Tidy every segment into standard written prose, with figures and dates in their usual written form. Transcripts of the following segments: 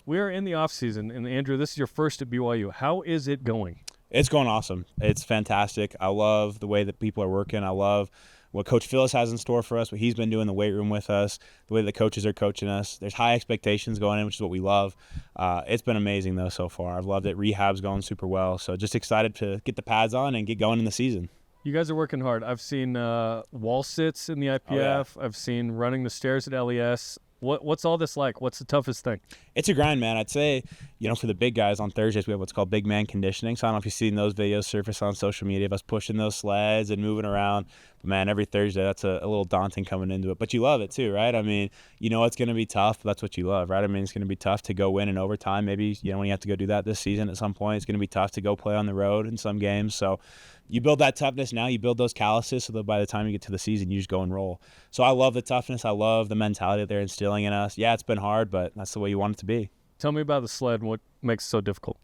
We are in the off season, and Andrew, this is your first at BYU. How is it going? It's going awesome. It's fantastic. I love the way that people are working. I love what Coach Phyllis has in store for us, what he's been doing in the weight room with us, the way the coaches are coaching us. There's high expectations going in, which is what we love. It's been amazing, though, so far. I've loved it. Rehab's going super well. So just excited to get the pads on and get going in the season. You guys are working hard. I've seen wall sits in the IPF. I've seen running the stairs at LES. What's all this like? What's the toughest thing? It's a grind, man. I'd say, for the big guys on Thursdays, we have what's called big man conditioning. So I don't know if you've seen those videos surface on social media of us pushing those sleds and moving around. But, man, every Thursday, that's a little daunting coming into it. But you love it too, right? I mean, it's going to be tough, but that's what you love, right? I mean, it's going to be tough to go win in overtime. Maybe, when you have to go do that this season at some point, it's going to be tough to go play on the road in some games. So you build that toughness now, you build those calluses so that by the time you get to the season, you just go and roll. So I love the toughness. I love the mentality that they're instilling in us. Yeah, it's been hard, but that's the way you want it to be. Tell me about the sled and what makes it so difficult.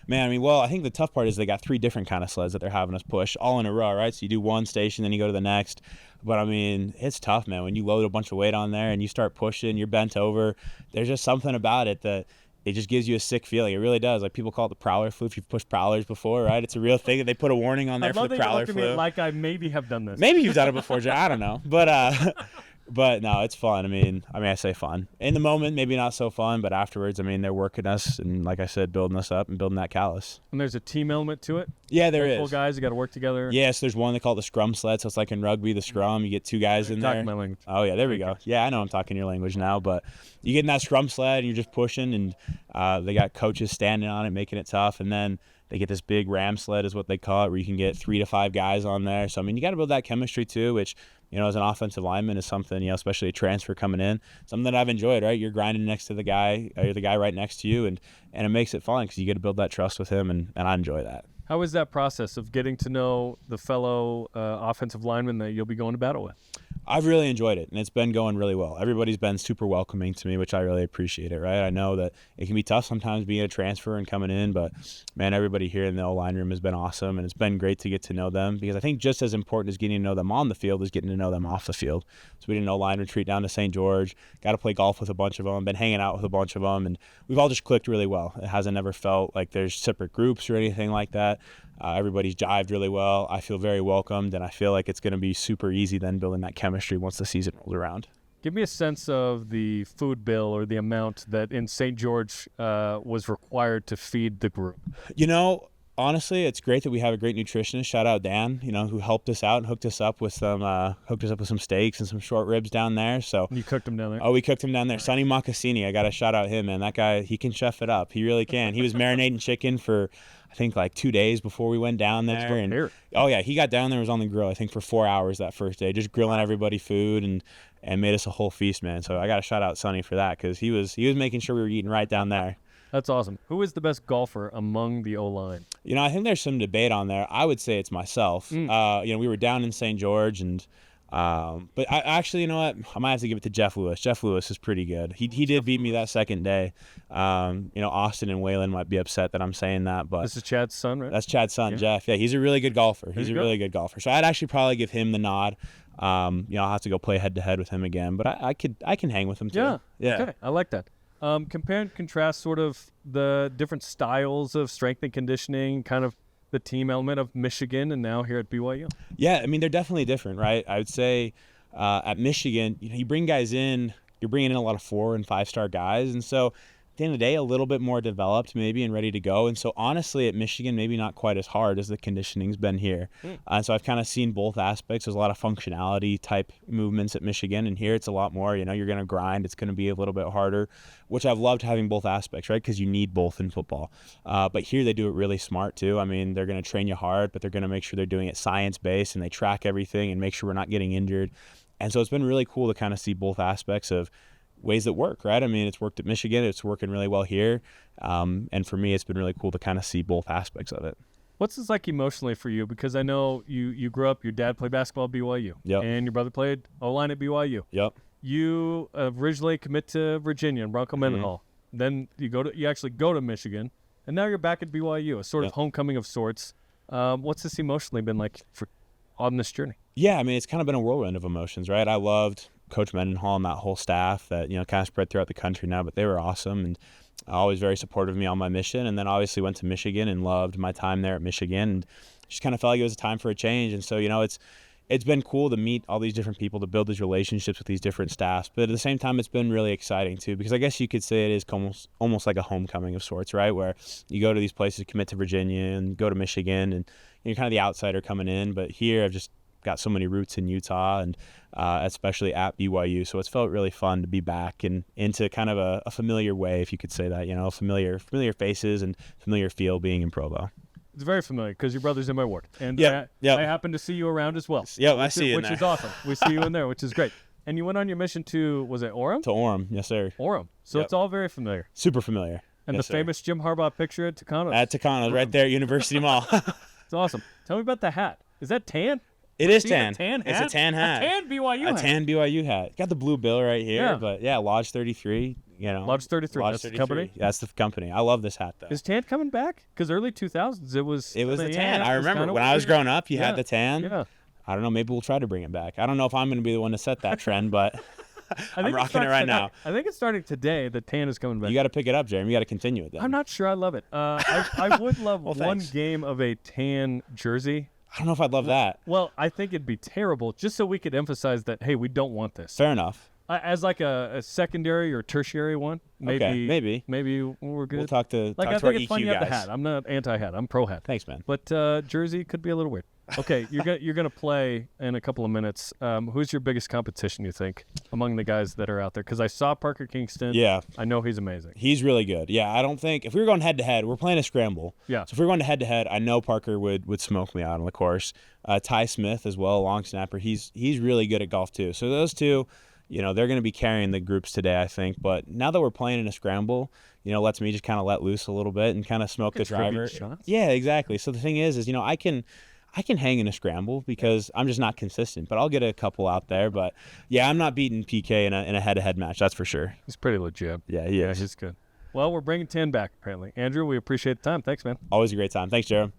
Man, I think the tough part is they got 3 different kind of sleds that they're having us push all in a row, right? So you do one station, then you go to the next. But, it's tough, man. When you load a bunch of weight on there and you start pushing, you're bent over, there's just something about it that it just gives you a sick feeling. It really does. Like people call it the prowler flu if you've pushed prowlers before, right? It's a real thing that they put a warning on there for the prowler flu. Like I maybe have done this. Maybe you've done it before, Jay. I don't know. But no, it's fun. I say fun. In the moment, maybe not so fun, but afterwards, they're working us and, like I said, building us up and building that callus. And there's a team element to it? Yeah, there is. Multiple guys, you got to work together? Yes, there's one they call it the scrum sled, so it's like in rugby, the scrum. You get 2 guys in there. Talking my language. Oh, yeah, there we go. Yeah, I know I'm talking your language now, but you get in that scrum sled and you're just pushing, and they got coaches standing on it, making it tough, and then they get this big ram sled is what they call it, where you can get 3 to 5 guys on there. So, you got to build that chemistry too, which, as an offensive lineman is something, especially a transfer coming in, something that I've enjoyed, right? You're grinding next to the guy, or you're the guy right next to you, and it makes it fun because you get to build that trust with him, and I enjoy that. How is that process of getting to know the fellow offensive lineman that you'll be going to battle with? I've really enjoyed it, and it's been going really well. Everybody's been super welcoming to me, which I really appreciate it, right? I know that it can be tough sometimes being a transfer and coming in, but, man, everybody here in the O-line room has been awesome, and it's been great to get to know them because I think just as important as getting to know them on the field is getting to know them off the field. So we did an O-line retreat down to St. George, got to play golf with a bunch of them, been hanging out with a bunch of them, and we've all just clicked really well. It hasn't ever felt like there's separate groups or anything like that. Everybody's jived really well. I feel very welcomed, and I feel like it's going to be super easy then building that chemistry once the season rolls around. Give me a sense of the food bill or the amount that in St. George was required to feed the group. Honestly, it's great that we have a great nutritionist. Shout out Dan, who helped us out and hooked us up with some steaks and some short ribs down there. So you cooked them down there? Oh, we cooked him down there. Sonny Mocassini, I got to shout out him, man. That guy, he can chef it up. He really can. He was marinating chicken for, I think, like 2 days before we went down there. Oh yeah, he got down there, was on the grill, I think, for 4 hours that first day, just grilling everybody food and made us a whole feast, man. So I got to shout out Sonny for that because he was making sure we were eating right down there. That's awesome. Who is the best golfer among the O-line? I think there's some debate on there. I would say it's myself. We were down in St. George, and but I actually, you know what? I might have to give it to Jeff Lewis. Jeff Lewis is pretty good. He did beat me that second day. Austin and Waylon might be upset that I'm saying that, but this is Chad's son, right? That's Chad's son, yeah. Jeff. Yeah, he's a really good golfer. He's a really good golfer. So I'd actually probably give him the nod. I'll have to go play head to head with him again, but I can hang with him too. Yeah. Okay, I like that. Compare and contrast sort of the different styles of strength and conditioning, kind of the team element of Michigan and now here at BYU. Yeah, they're definitely different, right? I would say at Michigan, you bring guys in, you're bringing in a lot of 4- and 5-star guys, and so at the end of the day, a little bit more developed maybe and ready to go. And so honestly, at Michigan, maybe not quite as hard as the conditioning's been here. And so I've kind of seen both aspects. There's a lot of functionality type movements at Michigan, and here it's a lot more, you're going to grind. It's going to be a little bit harder, which I've loved having both aspects, right? Because you need both in football. But here they do it really smart too. They're going to train you hard, but they're going to make sure they're doing it science-based, and they track everything and make sure we're not getting injured. And so it's been really cool to kind of see both aspects of ways that work, right? It's worked at Michigan. It's working really well here. And for me, it's been really cool to kind of see both aspects of it. What's this like emotionally for you? Because I know you grew up, your dad played basketball at BYU. Yep. And your brother played O-line at BYU. Yep. You originally commit to Virginia and Bronco Mendenhall. Then you actually go to Michigan, and now you're back at BYU, a sort of homecoming of sorts. What's this emotionally been like on this journey? Yeah, it's kind of been a whirlwind of emotions, right? I loved Coach Mendenhall and that whole staff that, kind of spread throughout the country now, but they were awesome. And always very supportive of me on my mission. And then obviously went to Michigan and loved my time there at Michigan, and just kind of felt like it was a time for a change. And so, it's been cool to meet all these different people, to build these relationships with these different staffs. But at the same time, it's been really exciting too, because I guess you could say it is almost like a homecoming of sorts, right? Where you go to these places, commit to Virginia and go to Michigan, and you're kind of the outsider coming in. But here I've just got so many roots in Utah, and especially at BYU. So it's felt really fun to be back and into kind of a familiar way, if you could say that, familiar faces and familiar feel being in Provo. It's very familiar because your brother's in my ward. And I happen to see you around as well. Yep, I see you in there. Which is awesome. We see you in there, which is great. And you went on your mission to, was it Orem? To Orem, yes, sir. Orem. So it's all very familiar. Super familiar. And the famous Jim Harbaugh picture at Tucano's. At Tucano's, right there at University Mall. It's awesome. Tell me about the hat. Is that tan? It is tan. A tan hat? It's a tan hat. A tan BYU hat. A tan BYU hat. Got the blue bill right here, but Lodge 33. Lodge 33. That's 33. The company? That's the company. I love this hat, though. Is tan coming back? Because early 2000s, it was the tan. I remember when I was growing up, you had the tan. Yeah. I don't know. Maybe we'll try to bring it back. I don't know if I'm going to be the one to set that trend, but I'm rocking it right now. I think it's starting today. The tan is coming back. You got to pick it up, Jeremy. You got to continue it then. I'm not sure I love it. I would love one game of a tan jersey. I don't know if I'd love that. Well, I think it'd be terrible, just so we could emphasize that, hey, we don't want this. Fair enough. As like a secondary or tertiary one, maybe. Okay, maybe we're good. We'll talk to I our think it's EQ fun you have guys. the hat. I'm not anti-hat. I'm pro-hat. Thanks, man. But jersey could be a little weird. Okay, you're gonna play in a couple of minutes. Who's your biggest competition, you think, among the guys that are out there? Because I saw Parker Kingston. Yeah. I know he's amazing. He's really good. Yeah, I don't think if we were going head-to-head, we're playing a scramble. Yeah. So if we were going head-to-head, I know Parker would smoke me out on the course. Ty Smith as well, a long snapper. He's really good at golf too. So those two, they're going to be carrying the groups today, I think. But now that we're playing in a scramble, lets me just kind of let loose a little bit and kind of smoke the driver. Shots. Yeah, exactly. So the thing is I can hang in a scramble because I'm just not consistent, but I'll get a couple out there. But yeah, I'm not beating PK in a head-to-head match. That's for sure. He's pretty legit. Yeah, he is. Yeah, he's good. Well, we're bringing 10 back apparently. Andrew, we appreciate the time. Thanks, man. Always a great time. Thanks, Jared.